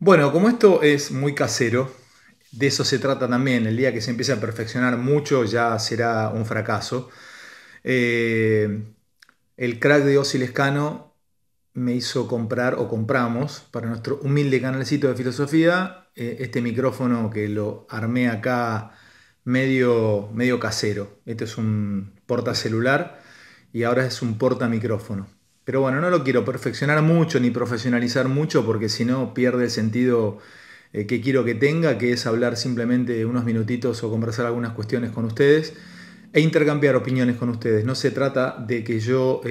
Bueno, como esto es muy casero, de eso se trata también. El día que se empiece a perfeccionar mucho ya será un fracaso. Eh, el crack de Ozzy Lescano me hizo comprar o compramos para nuestro humilde canalcito de filosofía este micrófono que lo armé acá medio casero. Este es un portacelular y ahora es un portamicrófono. Pero bueno, no lo quiero perfeccionar mucho ni profesionalizar mucho porque si no pierde el sentido que quiero que tenga, que es hablar simplemente unos minutitos o conversar algunas cuestiones con ustedes e intercambiar opiniones con ustedes. No se trata de que yo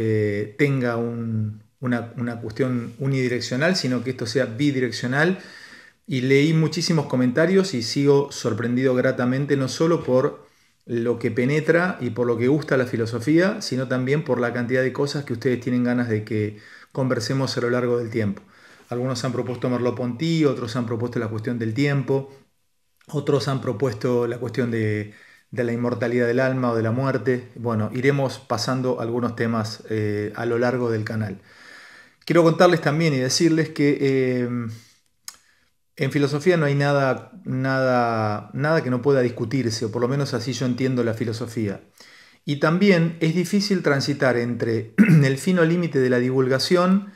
tenga una cuestión unidireccional, sino que esto sea bidireccional. Y leí muchísimos comentarios y sigo sorprendido gratamente, no solo por lo que penetra y por lo que gusta la filosofía, sino también por la cantidad de cosas que ustedes tienen ganas de que conversemos a lo largo del tiempo. Algunos han propuesto Merleau-Ponty, otros han propuesto la cuestión del tiempo, otros han propuesto la cuestión de la inmortalidad del alma o de la muerte. Bueno, iremos pasando algunos temas a lo largo del canal. Quiero contarles también y decirles que en filosofía no hay nada que no pueda discutirse, o por lo menos así yo entiendo la filosofía. Y también es difícil transitar entre el fino límite de la divulgación,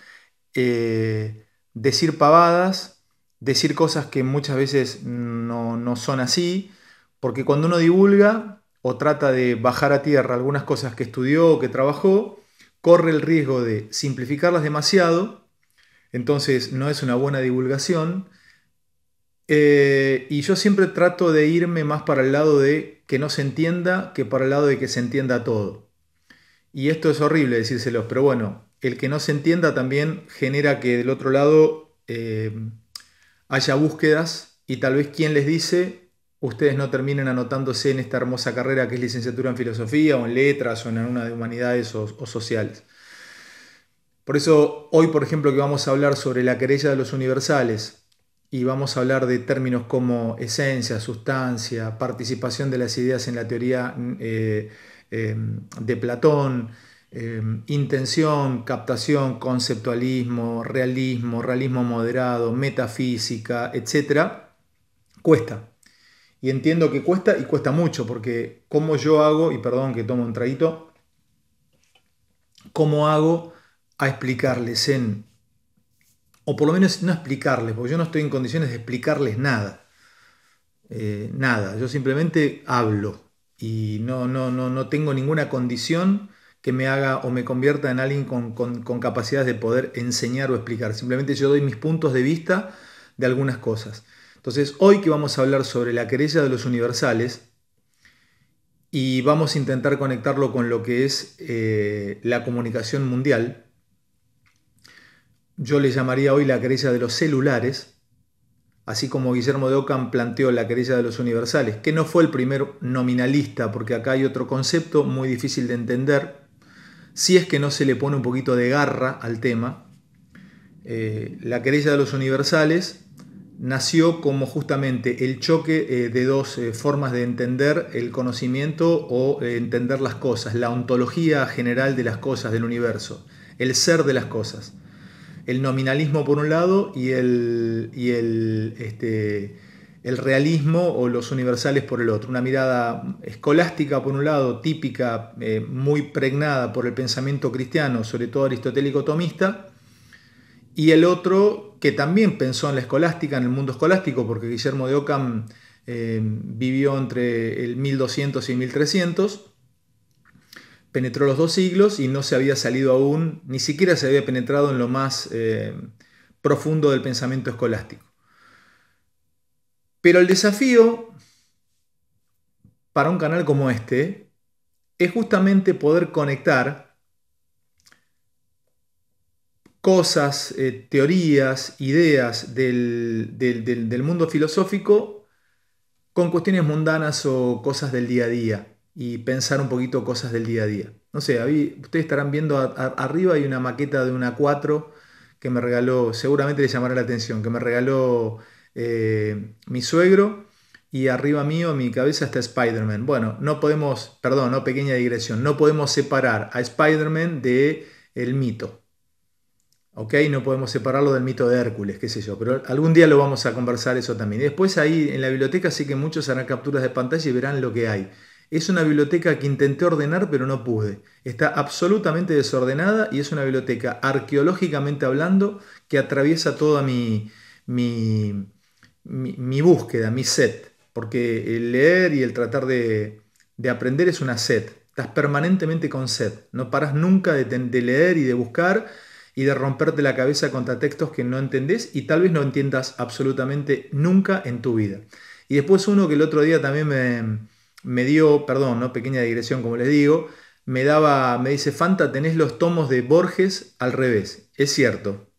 decir pavadas, decir cosas que muchas veces no son así, porque cuando uno divulga o trata de bajar a tierra algunas cosas que estudió o que trabajó, corre el riesgo de simplificarlas demasiado, entonces no es una buena divulgación. Y yo siempre trato de irme más para el lado de que no se entienda que para el lado de que se entienda todo. Y esto es horrible decírselos, pero bueno, el que no se entienda también genera que del otro lado haya búsquedas y tal vez quien les dice, ustedes no terminen anotándose en esta hermosa carrera que es licenciatura en filosofía o en letras o en una de humanidades o sociales. Por eso hoy, por ejemplo, que vamos a hablar sobre la querella de los universales y vamos a hablar de términos como esencia, sustancia, participación de las ideas en la teoría de Platón, intención, captación, conceptualismo, realismo moderado, metafísica, etcétera, cuesta. Y entiendo que cuesta y cuesta mucho porque cómo yo hago, y perdón que tomo un traguito, cómo hago a explicarles o por lo menos no explicarles, porque yo no estoy en condiciones de explicarles nada, nada, yo simplemente hablo y no tengo ninguna condición que me haga o me convierta en alguien con capacidades de poder enseñar o explicar, simplemente yo doy mis puntos de vista de algunas cosas. Entonces, hoy que vamos a hablar sobre la querella de los universales, y vamos a intentar conectarlo con lo que es la comunicación mundial. Yo le llamaría hoy la querella de los celulares, así como Guillermo de Ockham planteó la querella de los universales, que no fue el primer nominalista, porque acá hay otro concepto muy difícil de entender, si es que no se le pone un poquito de garra al tema. La querella de los universales nació como justamente el choque de dos formas de entender el conocimiento o entender las cosas, la ontología general de las cosas, del universo, el ser de las cosas. El nominalismo por un lado el realismo o los universales por el otro. Una mirada escolástica por un lado, típica, muy pregnada por el pensamiento cristiano, sobre todo aristotélico tomista, y el otro que también pensó en la escolástica, en el mundo escolástico, porque Guillermo de Ockham vivió entre el 1200 y 1300, penetró los dos siglos y no se había salido aún, ni siquiera se había penetrado en lo más profundo del pensamiento escolástico. Pero el desafío para un canal como este es justamente poder conectar cosas, teorías, ideas del mundo filosófico con cuestiones mundanas o cosas del día a día y pensar un poquito cosas del día a día. No sé, ustedes estarán viendo arriba hay una maqueta de una 4 que me regaló, seguramente les llamará la atención, que me regaló mi suegro y arriba mío, en mi cabeza está Spider-Man. Bueno, no podemos, perdón, no, pequeña digresión, no podemos separar a Spider-Man de el mito. ¿ok? No podemos separarlo del mito de Hércules, qué sé yo, pero algún día lo vamos a conversar eso también. Y después ahí en la biblioteca sí que muchos harán capturas de pantalla y verán lo que hay. Es una biblioteca que intenté ordenar pero no pude. Está absolutamente desordenada y es una biblioteca arqueológicamente hablando que atraviesa toda mi búsqueda, mi set. Porque el leer y el tratar de aprender es una sed. Estás permanentemente con sed. No paras nunca de leer y de buscar y de romperte la cabeza contra textos que no entendés y tal vez no entiendas absolutamente nunca en tu vida. Y después uno que el otro día también me dio, perdón, ¿no? Pequeña digresión como les digo, me dice, Fanta, tenés los tomos de Borges al revés. Es cierto,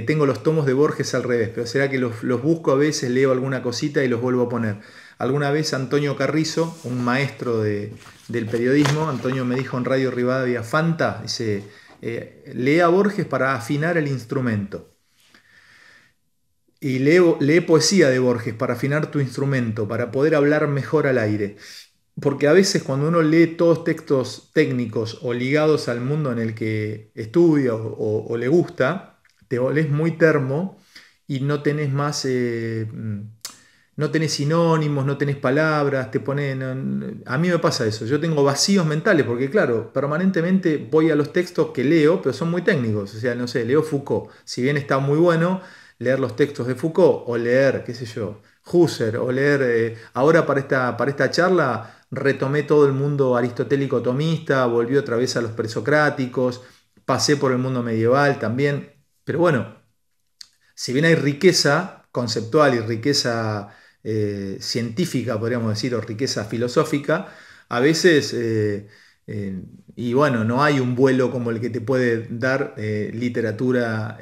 tengo los tomos de Borges al revés, pero será que los busco a veces, leo alguna cosita y los vuelvo a poner. Alguna vez Antonio Carrizo, un maestro del periodismo, Antonio me dijo en Radio Rivadavia, Fanta, dice, lee a Borges para afinar el instrumento. Y lee poesía de Borges para afinar tu instrumento, para poder hablar mejor al aire. Porque a veces cuando uno lee todos textos técnicos o ligados al mundo en el que estudia o le gusta, te volvés muy termo y no tenés más, no tenés sinónimos, no tenés palabras, te ponen... A mí me pasa eso, yo tengo vacíos mentales porque claro, permanentemente voy a los textos que leo, pero son muy técnicos, o sea, no sé, leo Foucault, si bien está muy bueno leer los textos de Foucault o leer, qué sé yo, Husserl o leer, ahora para esta charla retomé todo el mundo aristotélico tomista, volví otra vez a los presocráticos, pasé por el mundo medieval también, pero bueno, si bien hay riqueza conceptual y riqueza científica, podríamos decir, o riqueza filosófica, a veces, y bueno, no hay un vuelo como el que te puede dar literatura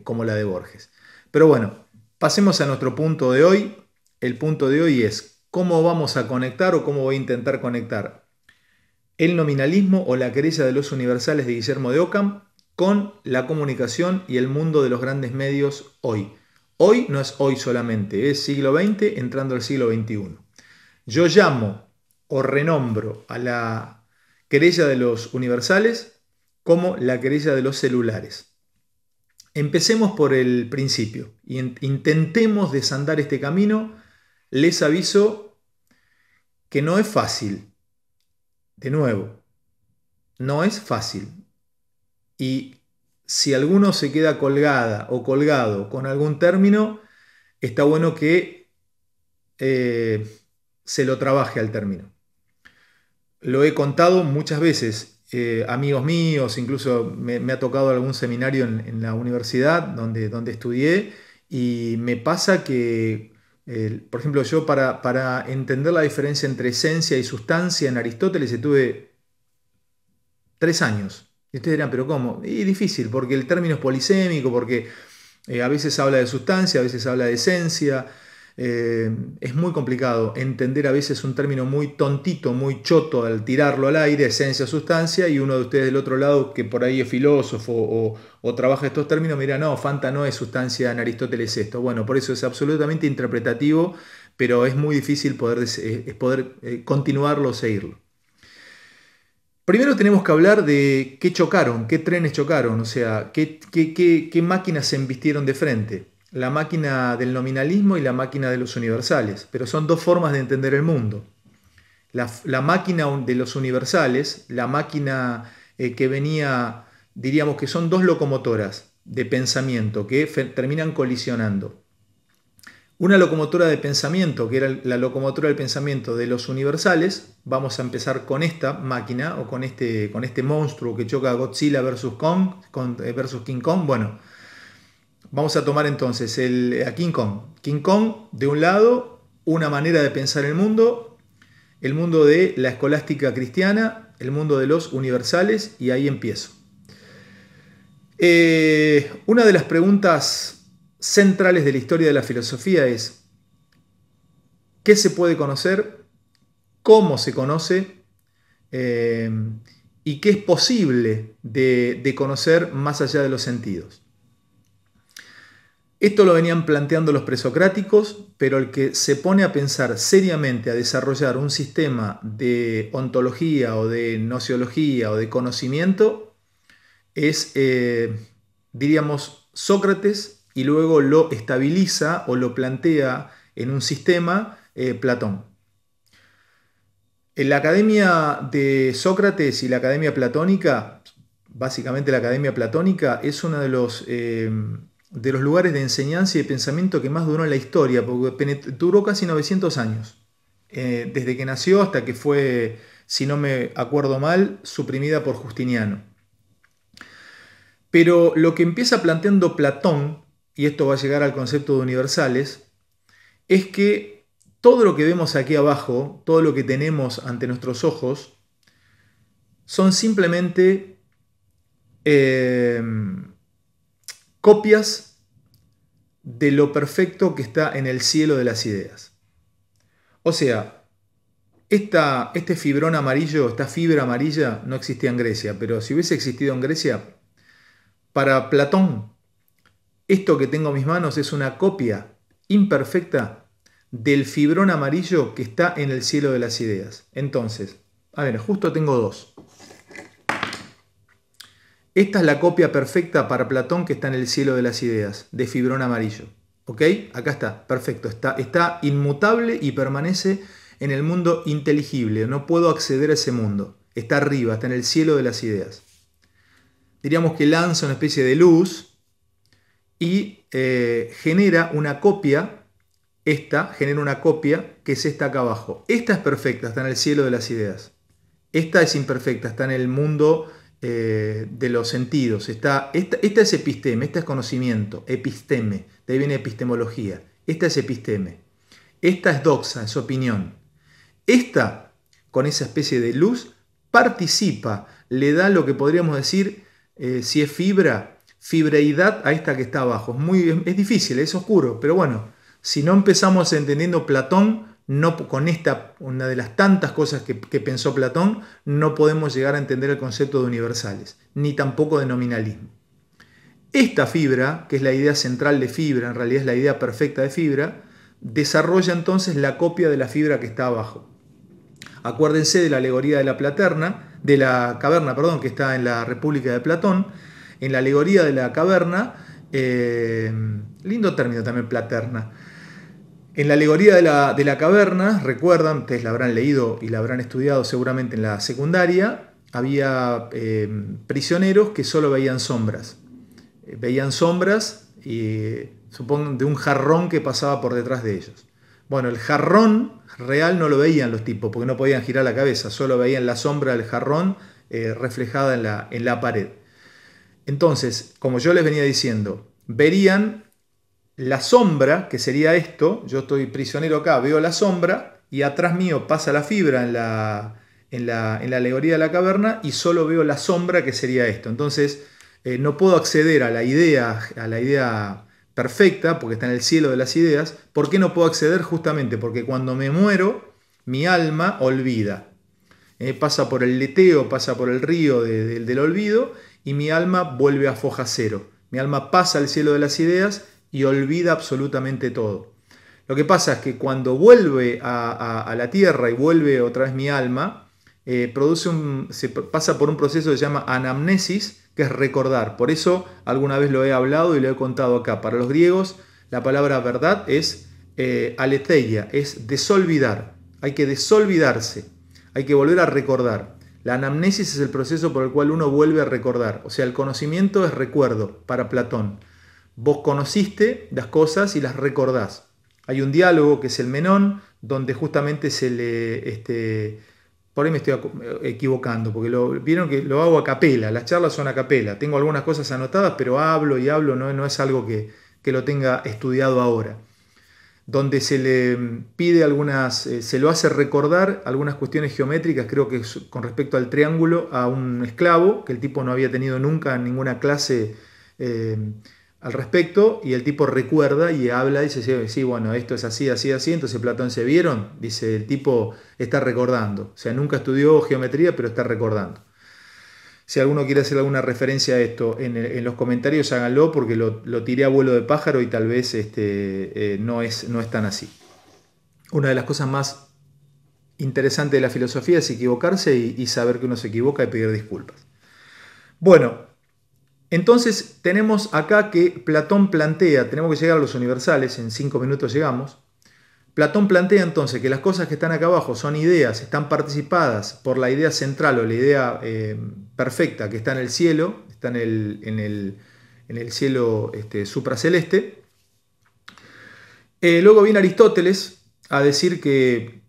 como la de Borges. Pero bueno, pasemos a nuestro punto de hoy. El punto de hoy es cómo vamos a conectar o cómo voy a intentar conectar el nominalismo o la querella de los universales de Guillermo de Ockham con la comunicación y el mundo de los grandes medios hoy. Hoy no es hoy solamente, es siglo XX entrando al siglo XXI. Yo llamo o renombro a la querella de los universales como la querella de los celulares. Empecemos por el principio y intentemos desandar este camino. Les aviso que no es fácil. De nuevo, no es fácil. Y si alguno se queda colgada o colgado con algún término, está bueno que se lo trabaje al término. Lo he contado muchas veces, amigos míos, incluso me ha tocado algún seminario en la universidad donde estudié y me pasa que, por ejemplo, yo para entender la diferencia entre esencia y sustancia en Aristóteles estuve 3 años. Y ustedes dirán, ¿pero cómo? Y difícil, porque el término es polisémico, porque a veces habla de sustancia, a veces habla de esencia. Es muy complicado entender a veces un término muy tontito, muy choto al tirarlo al aire, esencia, sustancia, y uno de ustedes del otro lado que por ahí es filósofo o trabaja estos términos, mira, no, Fanta no es sustancia en Aristóteles esto. Bueno, por eso es absolutamente interpretativo, pero es muy difícil poder continuarlo o seguirlo. Primero tenemos que hablar de qué chocaron, qué trenes chocaron, o sea, qué máquinas se embistieron de frente. La máquina del nominalismo y la máquina de los universales, pero son dos formas de entender el mundo. La máquina de los universales, la máquina que venía, diríamos que son dos locomotoras de pensamiento que terminan colisionando. Una locomotora de pensamiento, que era la locomotora del pensamiento de los universales. Vamos a empezar con esta máquina o con este monstruo que choca Godzilla versus King Kong. Bueno, vamos a tomar entonces a King Kong. King Kong, de un lado, una manera de pensar el mundo de la escolástica cristiana, el mundo de los universales, y ahí empiezo. Una de las preguntas centrales de la historia de la filosofía es ¿qué se puede conocer? ¿Cómo se conoce? ¿Y qué es posible de conocer más allá de los sentidos? Esto lo venían planteando los presocráticos, pero el que se pone a pensar seriamente a desarrollar un sistema de ontología o de nociología o de conocimiento es diríamos Sócrates, y luego lo estabiliza o lo plantea en un sistema Platón. En la academia de Sócrates y la academia platónica, básicamente la academia platónica, es uno de los lugares de enseñanza y de pensamiento que más duró en la historia, porque duró casi 900 años. Desde que nació hasta que fue, si no me acuerdo mal, suprimida por Justiniano. Pero lo que empieza planteando Platón, y esto va a llegar al concepto de universales, es que todo lo que vemos aquí abajo, todo lo que tenemos ante nuestros ojos, son simplemente copias de lo perfecto que está en el cielo de las ideas. O sea, este fibrón amarillo, esta fibra amarilla no existía en Grecia, pero si hubiese existido en Grecia, para Platón, esto que tengo en mis manos es una copia imperfecta del fibrón amarillo que está en el cielo de las ideas. Entonces, a ver, justo tengo dos. Esta es la copia perfecta para Platón que está en el cielo de las ideas, de fibrón amarillo. ¿Ok? Acá está, perfecto. Está inmutable y permanece en el mundo inteligible. No puedo acceder a ese mundo. Está arriba, está en el cielo de las ideas. Diríamos que lanza una especie de luz y genera una copia. Genera una copia que es esta acá abajo. Esta es perfecta, está en el cielo de las ideas. Esta es imperfecta, está en el mundo de los sentidos. Esta es episteme, esta es conocimiento, episteme, de ahí viene epistemología. Esta es episteme. Esta es doxa, es opinión. Esta, con esa especie de luz, participa, le da lo que podríamos decir, si es fibreidad a esta que está abajo. Es difícil, es oscuro, pero bueno. Si no empezamos entendiendo Platón, con una de las tantas cosas que pensó Platón, no podemos llegar a entender el concepto de universales, ni tampoco de nominalismo. Esta fibra, que es la idea central de fibra, en realidad es la idea perfecta de fibra, desarrolla entonces la copia de la fibra que está abajo. Acuérdense de la alegoría de la caverna, que está en la República de Platón. En la alegoría de la caverna, lindo término también, platerna. En la alegoría de la caverna, recuerdan, ustedes la habrán leído y la habrán estudiado seguramente en la secundaria, había prisioneros que solo veían sombras. Veían sombras, supongo, de un jarrón que pasaba por detrás de ellos. Bueno, el jarrón real no lo veían los tipos porque no podían girar la cabeza, solo veían la sombra del jarrón reflejada en la pared. Entonces, como yo les venía diciendo, verían la sombra, que sería esto. Yo estoy prisionero acá, veo la sombra y atrás mío pasa la fibra en la alegoría de la caverna y solo veo la sombra, que sería esto. Entonces no puedo acceder a la idea perfecta porque está en el cielo de las ideas. ¿Por qué no puedo acceder? Justamente porque cuando me muero mi alma olvida. Pasa por el leteo, pasa por el río del olvido y mi alma vuelve a foja cero. Mi alma pasa al cielo de las ideas y olvida absolutamente todo. Lo que pasa es que cuando vuelve a la tierra y vuelve otra vez mi alma, se pasa por un proceso que se llama anamnesis, que es recordar. Por eso alguna vez lo he hablado y lo he contado acá. Para los griegos la palabra verdad es aletheia, es desolvidar. Hay que desolvidarse, hay que volver a recordar. La anamnesis es el proceso por el cual uno vuelve a recordar. O sea, el conocimiento es recuerdo para Platón. Vos conociste las cosas y las recordás. Hay un diálogo que es el Menón, donde justamente se le... por ahí me estoy equivocando, porque vieron que lo hago a capela, las charlas son a capela. Tengo algunas cosas anotadas, pero hablo y hablo, no es algo que lo tenga estudiado ahora. Donde se le pide se lo hace recordar algunas cuestiones geométricas, creo que con respecto al triángulo, a un esclavo, que el tipo no había tenido nunca ninguna clase al respecto, y el tipo recuerda y habla y dice, sí, bueno, esto es así, así, así. Entonces Platón, ¿se vieron? Dice, el tipo está recordando. O sea, nunca estudió geometría, pero está recordando. Si alguno quiere hacer alguna referencia a esto en los comentarios, háganlo, porque lo tiré a vuelo de pájaro y tal vez no es tan así. Una de las cosas más interesantes de la filosofía es equivocarse y saber que uno se equivoca y pedir disculpas. Bueno, Entonces tenemos acá que Platón plantea, tenemos que llegar a los universales, en 5 minutos llegamos. Platón plantea entonces que las cosas que están acá abajo son ideas, están participadas por la idea central o la idea perfecta que está en el cielo, está en el cielo supraceleste. Luego viene Aristóteles a decir que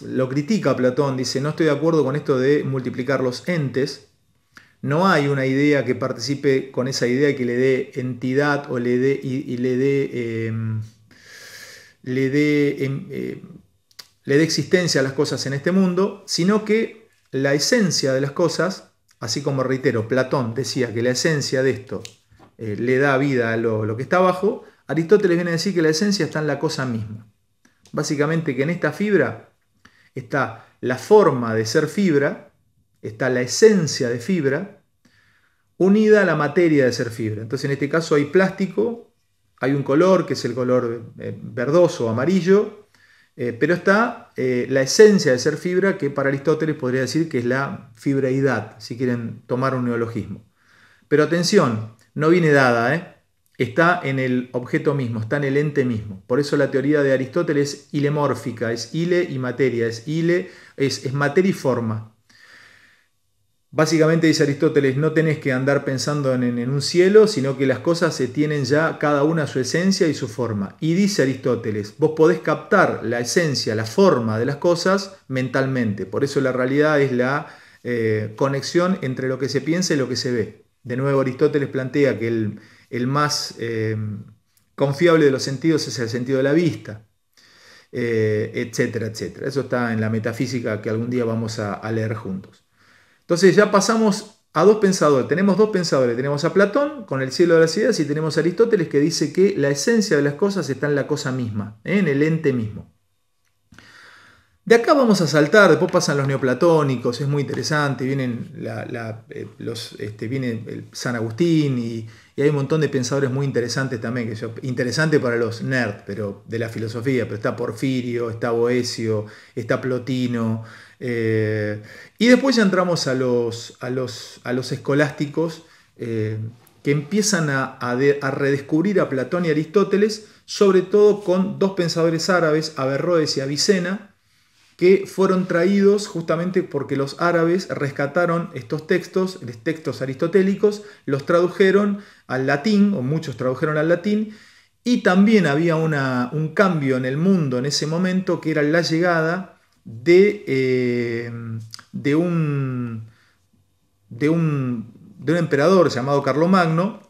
lo critica a Platón, dice, no estoy de acuerdo con esto de multiplicar los entes. No hay una idea que participe con esa idea que le dé entidad o le dé existencia a las cosas en este mundo, sino que la esencia de las cosas, así como reitero, Platón decía que la esencia de esto le da vida a lo que está abajo, Aristóteles viene a decir que la esencia está en la cosa misma. Básicamente que en esta fibra está la forma de ser fibra, está la esencia de fibra, unida a la materia de ser fibra. Entonces en este caso hay plástico, hay un color que es el color verdoso o amarillo, pero está la esencia de ser fibra, que para Aristóteles podría decir que es la fibreidad, si quieren tomar un neologismo. Pero atención, no viene dada, está en el objeto mismo, está en el ente mismo. Por eso la teoría de Aristóteles es hilemórfica, es hile y materia, es materia y forma. Básicamente dice Aristóteles, no tenés que andar pensando en un cielo, sino que las cosas se tienen ya cada una su esencia y su forma. Y dice Aristóteles, vos podés captar la esencia, la forma de las cosas mentalmente. Por eso la realidad es la conexión entre lo que se piensa y lo que se ve. De nuevo Aristóteles plantea que el más confiable de los sentidos es el sentido de la vista, etcétera, etcétera. Eso está en la metafísica que algún día vamos a leer juntos. Entonces ya pasamos a dos pensadores. Tenemos dos pensadores. Tenemos a Platón con el cielo de las ideas y tenemos a Aristóteles que dice que la esencia de las cosas está en la cosa misma, en el ente mismo. De acá vamos a saltar, después pasan los neoplatónicos, es muy interesante, vienen viene el San Agustín y hay un montón de pensadores muy interesantes también, interesante para los nerds pero de la filosofía, pero está Porfirio, está Boecio, está Plotino, y después ya entramos a los escolásticos que empiezan a redescubrir a Platón y Aristóteles, sobre todo con dos pensadores árabes, Averroes y Avicena, que fueron traídos justamente porque los árabes rescataron estos textos, los textos aristotélicos, los tradujeron al latín, o muchos tradujeron al latín, y también había un cambio en el mundo en ese momento, que era la llegada de un emperador llamado Carlomagno,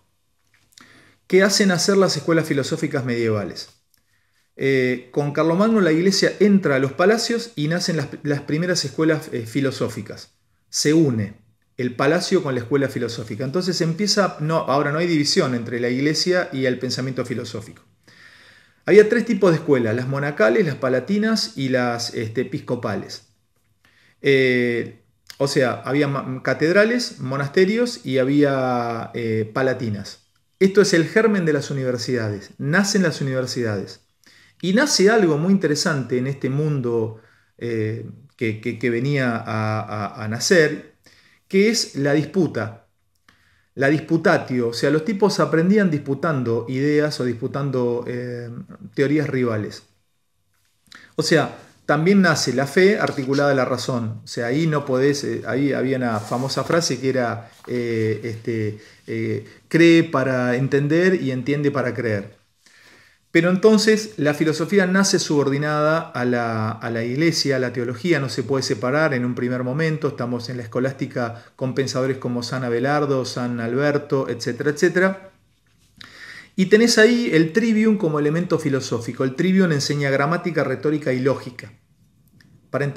que hace nacer las escuelas filosóficas medievales. Con Carlomagno la iglesia entra a los palacios y nacen las primeras escuelas filosóficas. Se une el palacio con la escuela filosófica. Entonces ahora no hay división entre la iglesia y el pensamiento filosófico. Había tres tipos de escuelas, las monacales, las palatinas y las episcopales. O sea, había catedrales, monasterios y había palatinas. Esto es el germen de las universidades. Nacen las universidades. Y nace algo muy interesante en este mundo que venía a nacer, que es la disputa, la disputatio. O sea, los tipos aprendían disputando ideas o disputando teorías rivales. O sea, también nace la fe articulada a la razón. O sea, ahí no podés, ahí había una famosa frase que era cree para entender y entiende para creer. Pero entonces la filosofía nace subordinada a la iglesia, a la teología, no se puede separar en un primer momento. Estamos en la escolástica con pensadores como San Abelardo, San Alberto, etcétera, etcétera. Y tenés ahí el trivium como elemento filosófico. El trivium enseña gramática, retórica y lógica para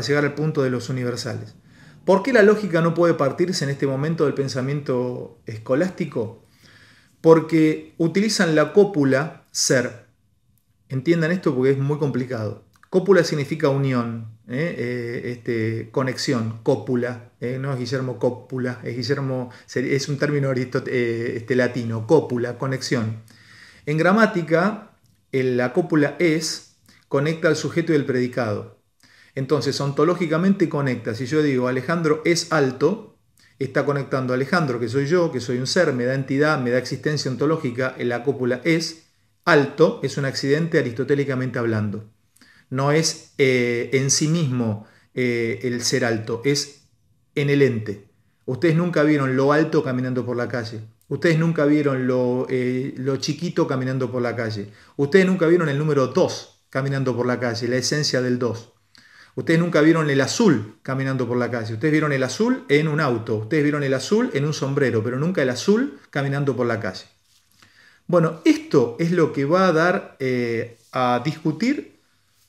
llegar al punto de los universales. ¿Por qué la lógica no puede partirse en este momento del pensamiento escolástico? Porque utilizan la cópula ser. Entiendan esto porque es muy complicado. Cópula significa unión, conexión, cópula, no es Guillermo Cópula, es un término latino, cópula, conexión. En gramática, la cópula es, conecta al sujeto y el predicado. Entonces, ontológicamente conecta. Si yo digo Alejandro es alto, está conectando a Alejandro, que soy yo, que soy un ser, me da entidad, me da existencia ontológica, en la cópula es alto, es un accidente aristotélicamente hablando. No es en sí mismo el ser alto, es en el ente. Ustedes nunca vieron lo alto caminando por la calle. Ustedes nunca vieron lo chiquito caminando por la calle. Ustedes nunca vieron el número 2 caminando por la calle, la esencia del 2. Ustedes nunca vieron el azul caminando por la calle. Ustedes vieron el azul en un auto. Ustedes vieron el azul en un sombrero, pero nunca el azul caminando por la calle. Bueno, esto es lo que va a dar a discutir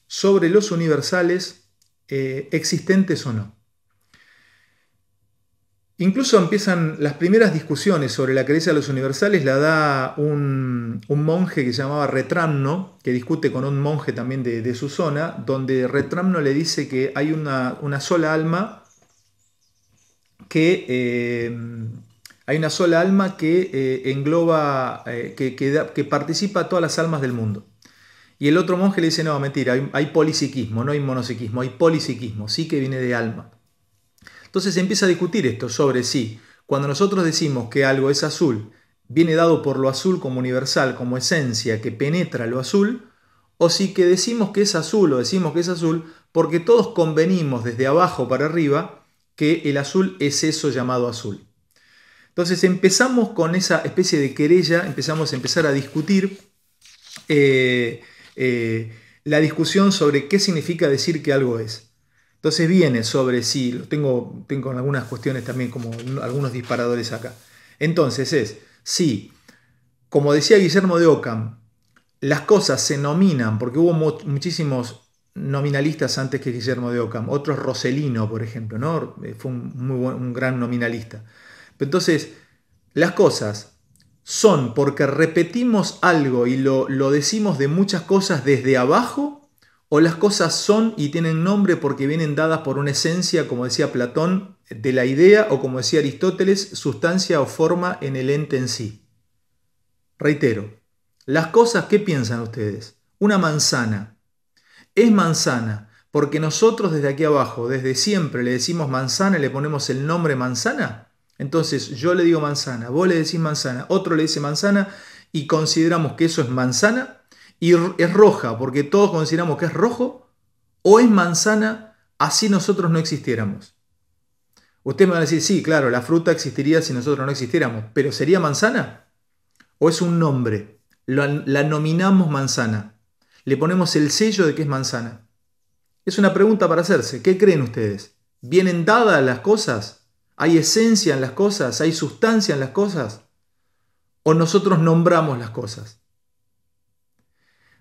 sobre los universales existentes o no. Incluso empiezan las primeras discusiones sobre la creencia de los universales, la da un monje que se llamaba Retramno, que discute con un monje también de su zona, donde Retramno le dice que hay una sola alma que engloba, que participa a todas las almas del mundo. Y el otro monje le dice, no, mentira, hay polipsiquismo, no hay monopsiquismo, hay polipsiquismo, sí que viene de alma. Entonces se empieza a discutir esto sobre si cuando nosotros decimos que algo es azul, viene dado por lo azul como universal, como esencia que penetra lo azul, o si que decimos que es azul o decimos que es azul porque todos convenimos desde abajo para arriba que el azul es eso llamado azul. Entonces empezamos con esa especie de querella, empezamos a empezar a discutir la discusión sobre qué significa decir que algo es. Entonces viene sobre si, tengo algunas cuestiones también como algunos disparadores acá. Entonces es, si, como decía Guillermo de Ockham, las cosas se nominan, porque hubo muchísimos nominalistas antes que Guillermo de Ockham, otros Rossellino, por ejemplo, ¿no? Fue un gran nominalista. Entonces, las cosas son porque repetimos algo y lo decimos de muchas cosas desde abajo, o las cosas son y tienen nombre porque vienen dadas por una esencia, como decía Platón, de la idea, o como decía Aristóteles, sustancia o forma en el ente en sí. Reitero, las cosas, ¿qué piensan ustedes? Una manzana. Es manzana porque nosotros desde aquí abajo, desde siempre le decimos manzana y le ponemos el nombre manzana. Entonces yo le digo manzana, vos le decís manzana, otro le dice manzana y consideramos que eso es manzana. Y es roja porque todos consideramos que es rojo, o es manzana así nosotros no existiéramos. Ustedes me van a decir, sí, claro, la fruta existiría si nosotros no existiéramos, pero ¿sería manzana? ¿O es un nombre? La nominamos manzana. Le ponemos el sello de que es manzana. Es una pregunta para hacerse. ¿Qué creen ustedes? ¿Vienen dadas las cosas? ¿Hay esencia en las cosas? ¿Hay sustancia en las cosas? ¿O nosotros nombramos las cosas?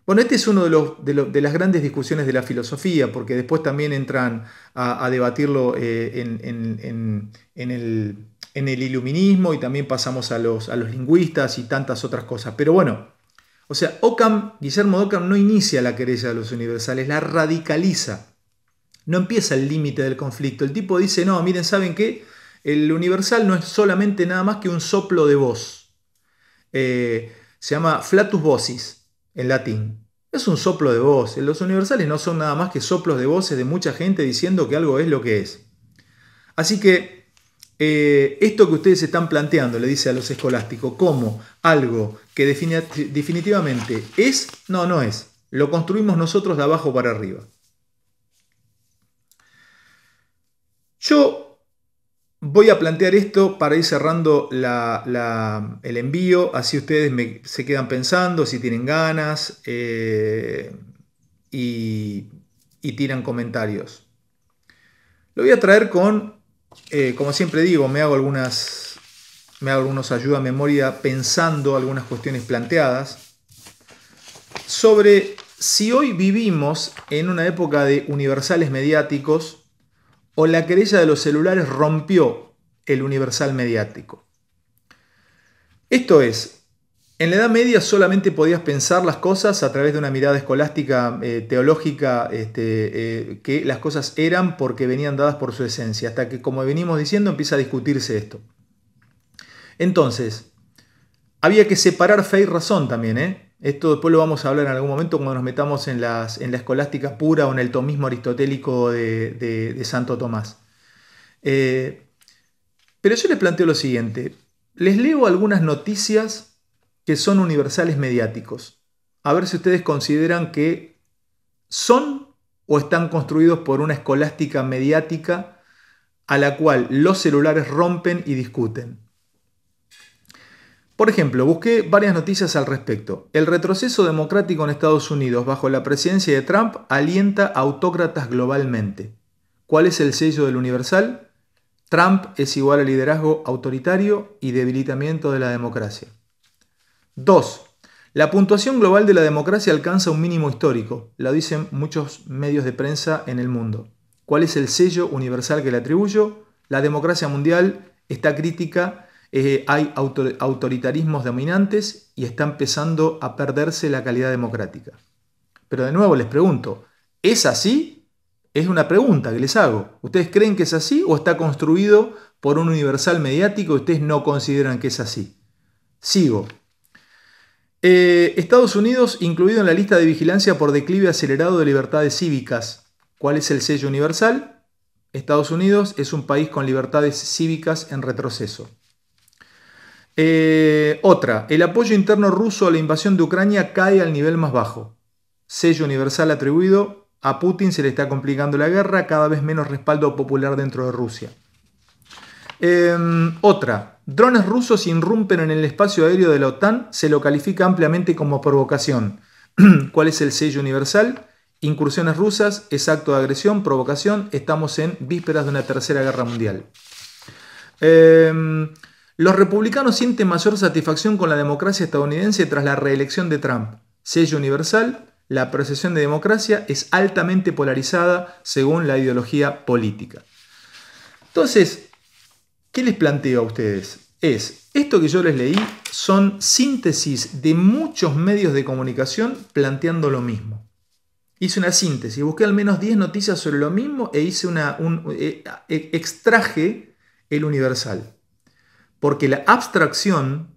Bueno, este es uno de las grandes discusiones de la filosofía, porque después también entran a debatirlo en el iluminismo y también pasamos a los lingüistas y tantas otras cosas. Pero bueno, o sea, Guillermo de Ockham no inicia la querella de los universales, la radicaliza. No empieza el límite del conflicto. El tipo dice, no, miren, ¿saben qué? El universal no es solamente nada más que un soplo de voz. Se llama flatus vocis en latín. Es un soplo de voz. Los universales no son nada más que soplos de voces de mucha gente diciendo que algo es lo que es. Así que esto que ustedes están planteando, le dice a los escolásticos, como algo que definitivamente es, no es. Lo construimos nosotros de abajo para arriba. Yo voy a plantear esto para ir cerrando el envío, así ustedes se quedan pensando, si tienen ganas y tiran comentarios. Lo voy a traer con, como siempre digo, me hago algunos ayuda a memoria pensando algunas cuestiones planteadas sobre si hoy vivimos en una época de universales mediáticos o la querella de los celulares rompió el universal mediático. Esto es, en la Edad Media solamente podías pensar las cosas a través de una mirada escolástica, teológica, que las cosas eran porque venían dadas por su esencia, hasta que, como venimos diciendo, empieza a discutirse esto. Entonces, había que separar fe y razón también, Esto después lo vamos a hablar en algún momento cuando nos metamos en la escolástica pura o en el tomismo aristotélico de Santo Tomás. Pero yo les planteo lo siguiente. Les leo algunas noticias que son universales mediáticos. A ver si ustedes consideran que son o están construidos por una escolástica mediática a la cual los celulares rompen y discuten. Por ejemplo, busqué varias noticias al respecto. El retroceso democrático en Estados Unidos bajo la presidencia de Trump alienta a autócratas globalmente. ¿Cuál es el sello del Universal? Trump es igual a liderazgo autoritario y debilitamiento de la democracia. 2. La puntuación global de la democracia alcanza un mínimo histórico. Lo dicen muchos medios de prensa en el mundo. ¿Cuál es el sello universal que le atribuyo? La democracia mundial está crítica. Hay autoritarismos dominantes y está empezando a perderse la calidad democrática. Pero de nuevo les pregunto, ¿es así? Es una pregunta que les hago. ¿Ustedes creen que es así o está construido por un universal mediático y ustedes no consideran que es así? Sigo. Estados Unidos incluido en la lista de vigilancia por declive acelerado de libertades cívicas. ¿Cuál es el sello universal? Estados Unidos es un país con libertades cívicas en retroceso. Otra, el apoyo interno ruso a la invasión de Ucrania cae al nivel más bajo. Sello universal atribuido a Putin, se le está complicando la guerra, cada vez menos respaldo popular dentro de Rusia. Otra, drones rusos irrumpen en el espacio aéreo de la OTAN, se lo califica ampliamente como provocación. ¿Cuál es el sello universal? Incursiones rusas, es acto de agresión, provocación, estamos en vísperas de una tercera guerra mundial. Los republicanos sienten mayor satisfacción con la democracia estadounidense tras la reelección de Trump. Sello universal, la percepción de democracia es altamente polarizada según la ideología política. Entonces, ¿qué les planteo a ustedes? Esto que yo les leí son síntesis de muchos medios de comunicación planteando lo mismo. Hice una síntesis, busqué al menos 10 noticias sobre lo mismo e hice extraje el universal. Porque la abstracción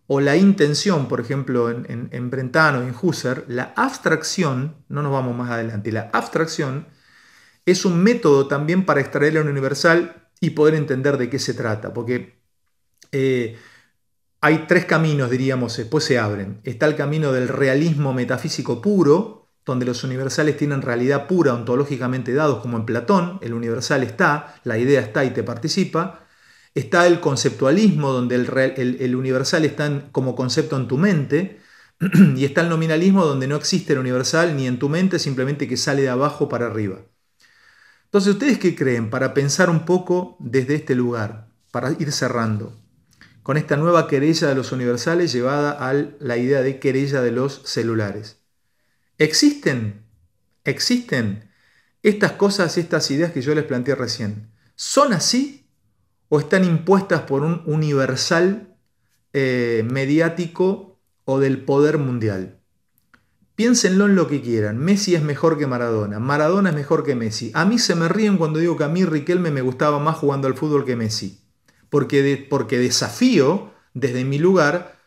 o la intención, por ejemplo, en Brentano y en Husserl, la abstracción, no nos vamos más adelante, la abstracción es un método también para extraer el universal y poder entender de qué se trata. Porque hay 3 caminos, diríamos, después se abren. Está el camino del realismo metafísico puro, donde los universales tienen realidad pura ontológicamente dados, como en Platón, el universal está, la idea está y te participa. Está el conceptualismo, donde el universal está como concepto en tu mente, y está el nominalismo, donde no existe el universal ni en tu mente, simplemente que sale de abajo para arriba. Entonces, ¿ustedes qué creen? Para pensar un poco desde este lugar, para ir cerrando, con esta nueva querella de los universales llevada a la idea de querella de los celulares. ¿Existen estas cosas, estas ideas que yo les planteé recién? ¿Son así? ¿O están impuestas por un universal mediático o del poder mundial? Piénsenlo en lo que quieran. Messi es mejor que Maradona. Maradona es mejor que Messi. A mí se me ríen cuando digo que a mí Riquelme me gustaba más jugando al fútbol que Messi. Porque desafío desde mi lugar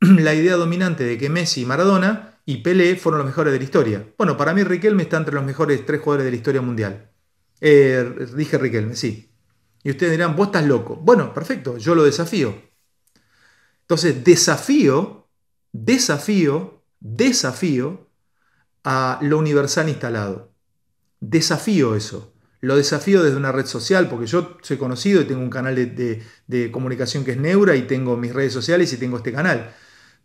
la idea dominante de que Messi, Maradona y Pelé fueron los mejores de la historia. Bueno, para mí Riquelme está entre los mejores 3 jugadores de la historia mundial. Dije Riquelme, sí. Y ustedes dirán, vos estás loco. Bueno, perfecto, yo lo desafío. Entonces, desafío a lo universal instalado. Desafío eso. Lo desafío desde una red social, porque yo soy conocido y tengo un canal de comunicación que es Neura y tengo mis redes sociales y tengo este canal.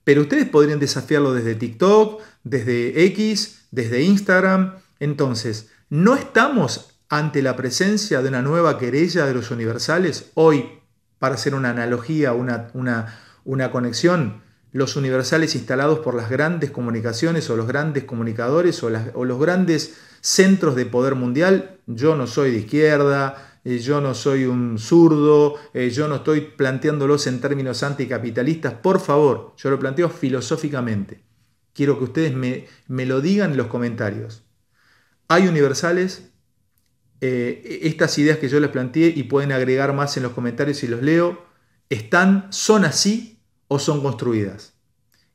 Pero ustedes podrían desafiarlo desde TikTok, desde X, desde Instagram. Entonces, no estamos ante la presencia de una nueva querella de los universales. Hoy, para hacer una analogía, una conexión, los universales instalados por las grandes comunicaciones o los grandes comunicadores o los grandes centros de poder mundial. Yo no soy de izquierda, yo no soy un zurdo, yo no estoy planteándolos en términos anticapitalistas. Por favor, yo lo planteo filosóficamente. Quiero que ustedes me lo digan en los comentarios. ¿Hay universales? Estas ideas que yo les planteé y pueden agregar más en los comentarios si los leo, ¿son así o son construidas?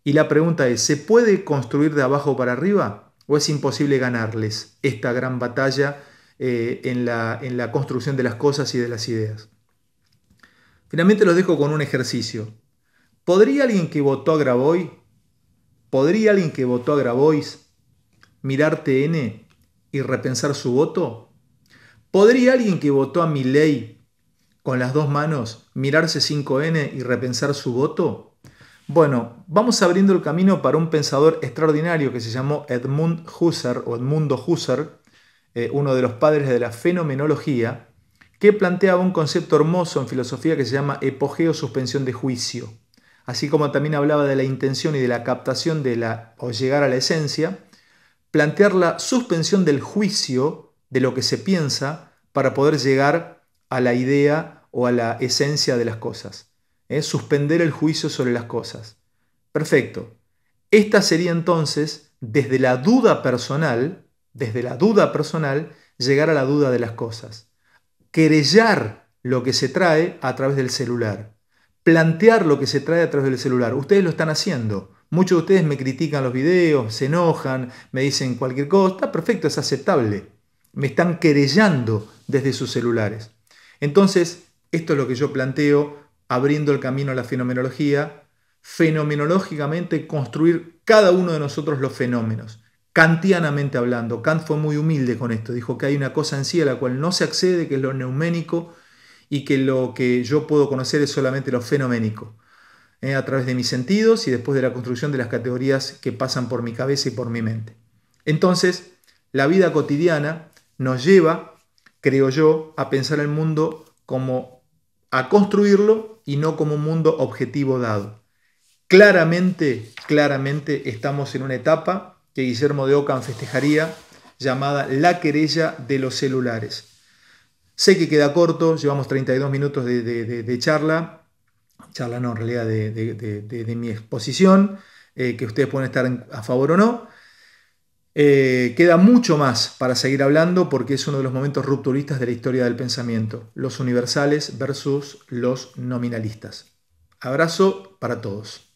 Y la pregunta es, ¿se puede construir de abajo para arriba o es imposible ganarles esta gran batalla en la construcción de las cosas y de las ideas. Finalmente los dejo con un ejercicio. ¿Podría alguien que votó a Grabois mirar TN y repensar su voto? ¿Podría alguien que votó a Milei con las dos manos mirarse 5N y repensar su voto? Bueno, vamos abriendo el camino para un pensador extraordinario que se llamó Edmundo Husserl, uno de los padres de la fenomenología, que planteaba un concepto hermoso en filosofía que se llama epogeo suspensión de juicio. Así como también hablaba de la intención y de la captación o llegar a la esencia, plantear la suspensión del juicio de lo que se piensa para poder llegar a la idea o a la esencia de las cosas. Suspender el juicio sobre las cosas. Perfecto. Esta sería entonces, desde la duda personal, llegar a la duda de las cosas. Querellar lo que se trae a través del celular. Plantear lo que se trae a través del celular. Ustedes lo están haciendo. Muchos de ustedes me critican los videos, se enojan, me dicen cualquier cosa. Está perfecto, es aceptable. Me están querellando desde sus celulares. Entonces, esto es lo que yo planteo, abriendo el camino a la fenomenología. Fenomenológicamente construir cada uno de nosotros los fenómenos. Kantianamente hablando, Kant fue muy humilde con esto, dijo que hay una cosa en sí a la cual no se accede, que es lo neuménico, y que lo que yo puedo conocer es solamente lo fenoménico, a través de mis sentidos y después de la construcción de las categorías que pasan por mi cabeza y por mi mente. Entonces, la vida cotidiana nos lleva, creo yo, a pensar el mundo a construirlo y no como un mundo objetivo dado. Claramente estamos en una etapa que Guillermo de Ockham festejaría, llamada la querella de los celulares. Sé que queda corto, llevamos 32 minutos de charla no, en realidad de mi exposición, que ustedes pueden estar a favor o no. Queda mucho más para seguir hablando porque es uno de los momentos rupturistas de la historia del pensamiento, los universales versus los nominalistas. Abrazo para todos.